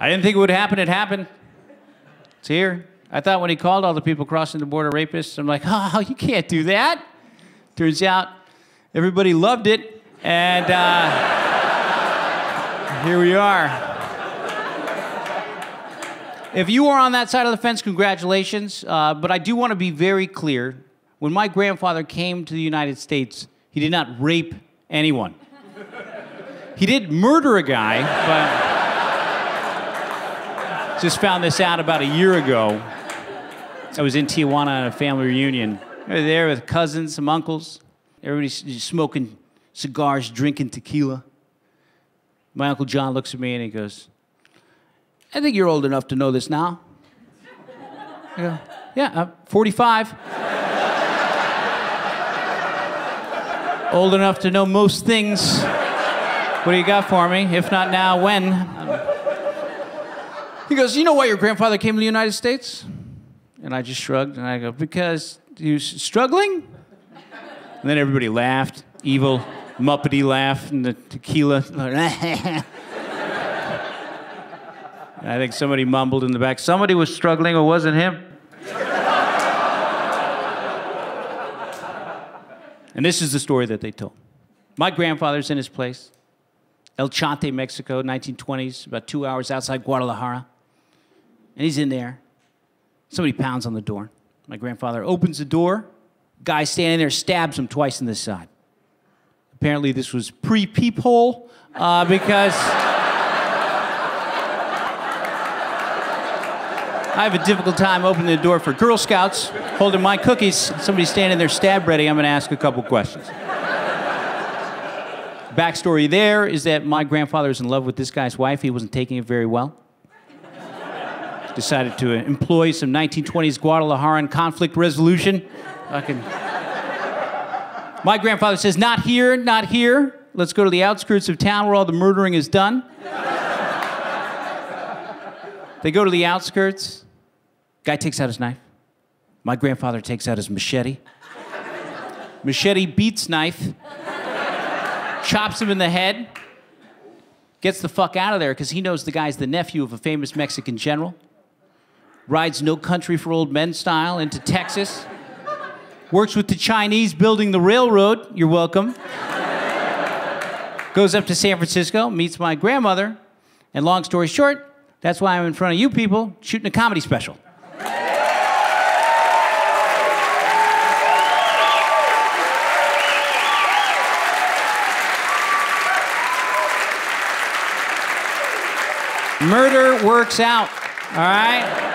I didn't think it would happen. It happened. It's here. I thought when he called all the people crossing the border rapists, I'm like, oh, you can't do that. Turns out everybody loved it, and here we are. If you are on that side of the fence, congratulations. But I do want to be very clear. When my grandfather came to the United States, he did not rape anyone. He did murder a guy, but just found this out about a year ago. I was in Tijuana on a family reunion. We were there with cousins, some uncles. Everybody's just smoking cigars, drinking tequila. My Uncle John looks at me and he goes, I think you're old enough to know this now. I go, yeah, 45. Old enough to know most things. What do you got for me? If not now, when? He goes, you know why your grandfather came to the United States? And I just shrugged, and I go, because he was struggling? And then everybody laughed, evil, Muppety laugh, and the tequila. And I think somebody mumbled in the back, somebody was struggling, or wasn't him? And this is the story that they told. My grandfather's in his place, El Chante, Mexico, 1920s, about 2 hours outside Guadalajara. And he's in there. Somebody pounds on the door. My grandfather opens the door. Guy standing there stabs him twice in the side. Apparently this was pre-peephole, because I have a difficult time opening the door for Girl Scouts, holding my cookies. Somebody's standing there stab ready. I'm going to ask a couple questions. Backstory there is that my grandfather's in love with this guy's wife. He wasn't taking it very well. Decided to employ some 1920s Guadalajaran conflict resolution. My grandfather says, not here, not here. Let's go to the outskirts of town where all the murdering is done. They go to the outskirts. Guy takes out his knife. My grandfather takes out his machete. Machete beats knife. Chops him in the head. Gets the fuck out of there because he knows the guy's the nephew of a famous Mexican general. Rides No Country for Old Men style into Texas. Works with the Chinese building the railroad. You're welcome. Goes up to San Francisco, meets my grandmother, and long story short, that's why I'm in front of you people shooting a comedy special. Murder works out, all right?